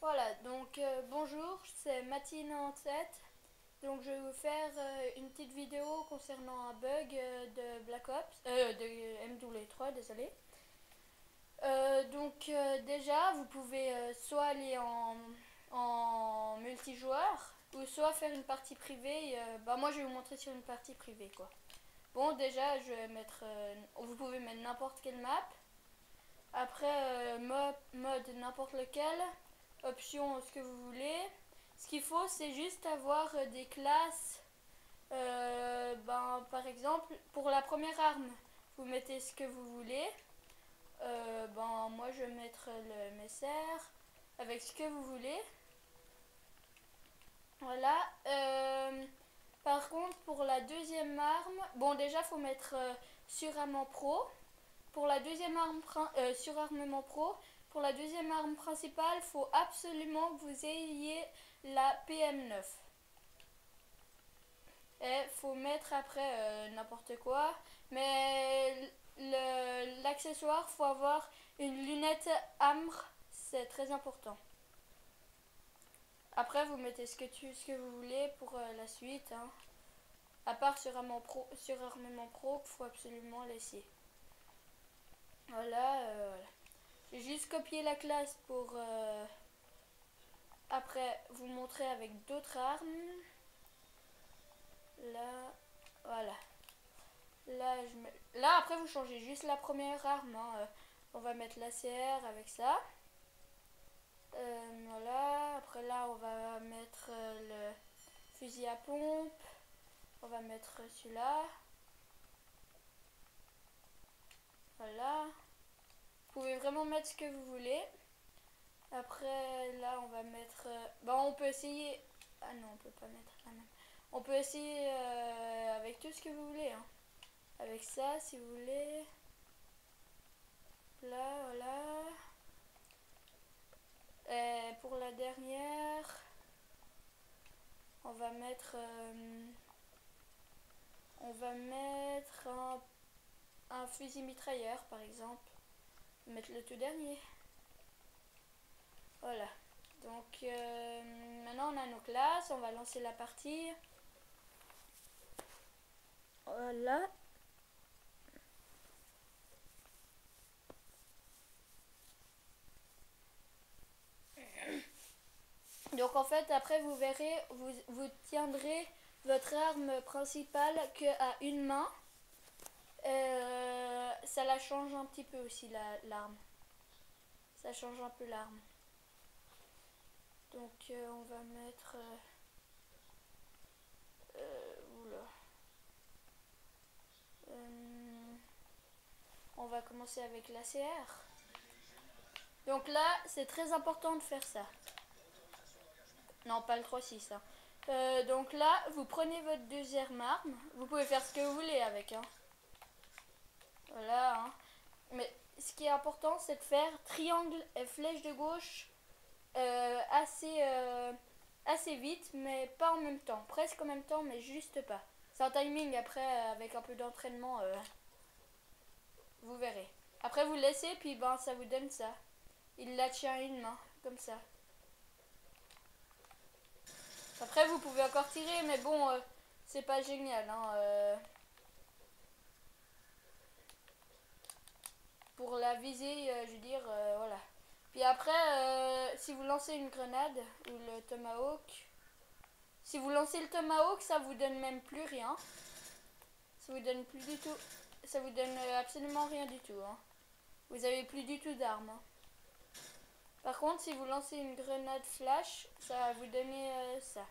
Voilà, donc bonjour, c'est Mathilde97. Donc je vais vous faire une petite vidéo concernant un bug de Black Ops, de MW3, désolé. Déjà, vous pouvez soit aller en multijoueur ou soit faire une partie privée. Moi je vais vous montrer sur une partie privée quoi. Bon déjà je vais mettre, vous pouvez mettre n'importe quelle map. Après, mode n'importe lequel. Option ce que vous voulez. Ce qu'il faut, c'est juste avoir des classes. Par exemple, pour la première arme, vous mettez ce que vous voulez. Moi, je vais mettre le MSR avec ce que vous voulez. Voilà. Par contre, pour la deuxième arme, bon, déjà, faut mettre surarmement pro. Pour la deuxième arme surarmement pro, pour la deuxième arme principale, il faut absolument que vous ayez la PM9. Et faut mettre après n'importe quoi. Mais l'accessoire, faut avoir une lunette AMR, c'est très important. Après, vous mettez ce que vous voulez pour la suite. Hein. À part surarmement pro, qu'il faut absolument laisser. Voilà. J'ai juste copié la classe pour après vous montrer avec d'autres armes. Là, voilà. Là, après, vous changez juste la première arme. Hein. On va mettre l'ACR avec ça. Voilà. Après, là, on va mettre le fusil à pompe. On va mettre celui-là. Voilà. Vous pouvez vraiment mettre ce que vous voulez. Après, là, on va mettre... on peut essayer... Ah non, on peut pas mettre la même. On peut essayer avec tout ce que vous voulez. Hein. Avec ça, si vous voulez. Là, voilà. Et pour la dernière, on va mettre... un fusil mitrailleur, par exemple. On va mettre le tout dernier. Voilà. Donc, maintenant, on a nos classes. On va lancer la partie. Voilà. Donc en fait, après vous verrez, vous tiendrez votre arme principale qu'à une main. Ça la change un petit peu aussi l'arme. Ça change un peu l'arme. Donc on va mettre... oula. On va commencer avec l'ACR. Donc là, c'est très important de faire ça. Non, pas le 3-6. Hein. Donc là, vous prenez votre deuxième arme. Vous pouvez faire ce que vous voulez avec. Hein. Voilà. Hein. Mais ce qui est important, c'est de faire triangle et flèche de gauche assez vite, mais pas en même temps. Presque en même temps, mais juste pas. C'est un timing après, avec un peu d'entraînement, vous verrez. Après, vous laissez, puis ça vous donne ça. Il la tient à une main, comme ça. Après, vous pouvez encore tirer, mais bon, c'est pas génial. Hein, pour la visée, je veux dire, voilà. Puis après, si vous lancez une grenade ou le tomahawk, si vous lancez le tomahawk, ça vous donne même plus rien. Ça vous donne plus du tout. Ça vous donne absolument rien du tout. Hein. Vous avez plus du tout d'armes. Hein. Par contre, si vous lancez une grenade flash, ça va vous donner ça.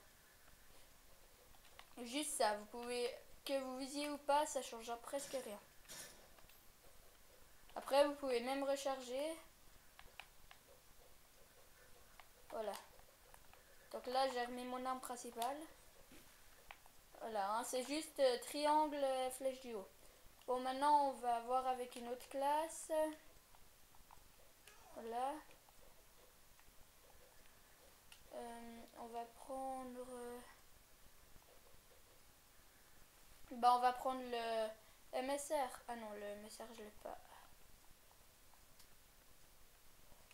Juste ça. Vous pouvez, que vous visiez ou pas, ça change presque rien. Après, vous pouvez même recharger. Voilà. Donc là, j'ai remis mon arme principale. Voilà, hein, c'est juste triangle, flèche du haut. Bon, maintenant, on va voir avec une autre classe. Voilà. On va prendre... on va prendre le MSR. Ah non, le MSR, je l'ai pas.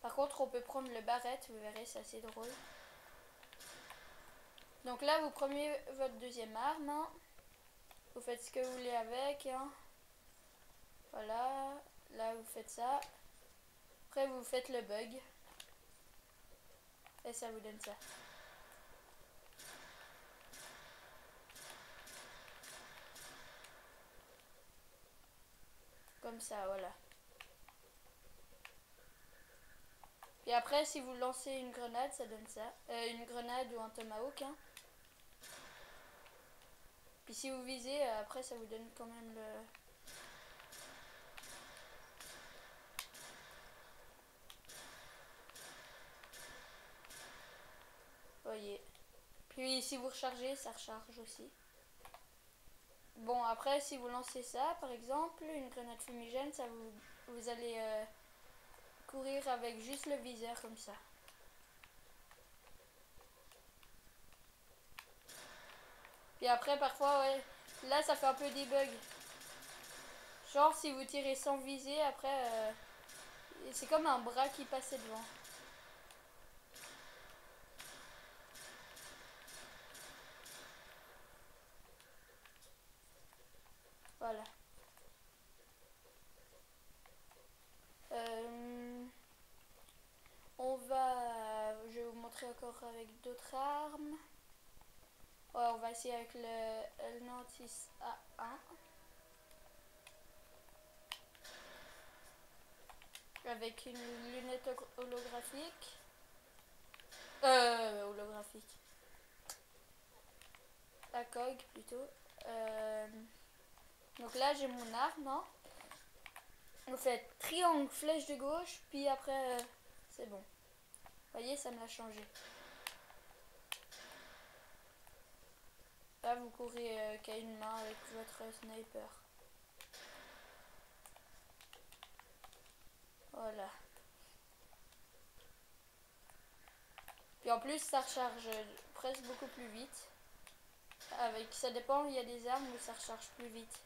Par contre, on peut prendre le barrette, vous verrez, c'est assez drôle. Donc là, vous prenez votre deuxième arme. Hein. Vous faites ce que vous voulez avec. Hein. Voilà. Là, vous faites ça. Après, vous faites le bug. Et ça vous donne ça. Comme ça, voilà. Et après, si vous lancez une grenade, ça donne ça. Une grenade ou un tomahawk. Hein. Puis si vous visez, après, ça vous donne quand même le... Voyez. Puis si vous rechargez, ça recharge aussi. Bon, après, si vous lancez ça, par exemple, une grenade fumigène, ça vous allez courir avec juste le viseur comme ça. Puis après, parfois, ouais, là, ça fait un peu des bugs. Genre, si vous tirez sans viser, après, c'est comme un bras qui passait devant. Voilà. Je vais vous montrer encore avec d'autres armes. Ouais, on va essayer avec le L96A1. Avec une lunette holographique. Holographique. ACOG plutôt. Donc là, j'ai mon arme. Hein. Vous faites triangle, flèche de gauche, puis après, c'est bon. Vous voyez, ça me l'a changé. Là, vous courez qu'à une main avec votre sniper. Voilà. Puis en plus, ça recharge presque beaucoup plus vite. Ça dépend, il y a des armes où ça recharge plus vite.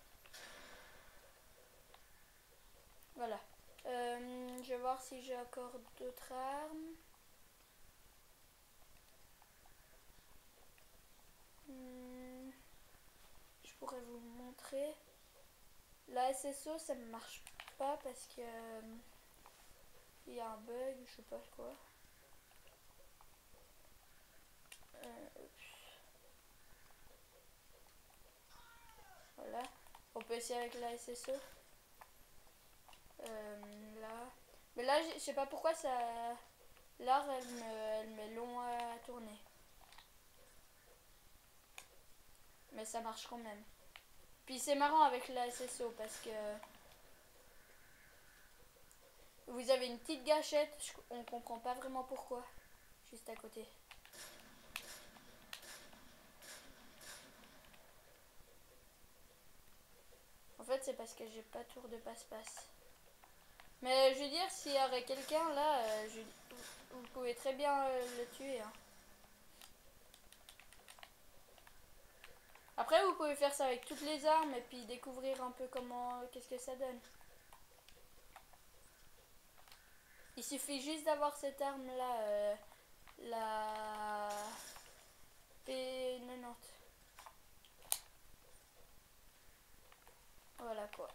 Voilà. Je vais voir si j'ai encore d'autres armes. Je pourrais vous montrer. La SSO, ça ne marche pas parce que il y a un bug, je sais pas quoi. Voilà. On peut essayer avec la SSO. Là. Mais là, je sais pas pourquoi ça... L'art, elle met long à tourner. Mais ça marche quand même. Puis c'est marrant avec la SSO parce que... Vous avez une petite gâchette, on comprend pas vraiment pourquoi. Juste à côté. En fait, c'est parce que j'ai pas tour de passe-passe. Mais je veux dire, s'il y aurait quelqu'un là, vous pouvez très bien le tuer. Hein. Après, vous pouvez faire ça avec toutes les armes et puis découvrir un peu comment, qu'est-ce que ça donne. Il suffit juste d'avoir cette arme là, la P90. Voilà quoi.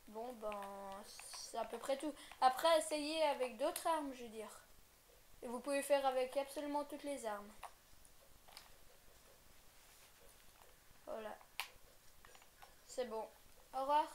Bon ben, c'est à peu près tout. Après, essayez avec d'autres armes, je veux dire. Et vous pouvez faire avec absolument toutes les armes. Voilà. C'est bon. Au revoir.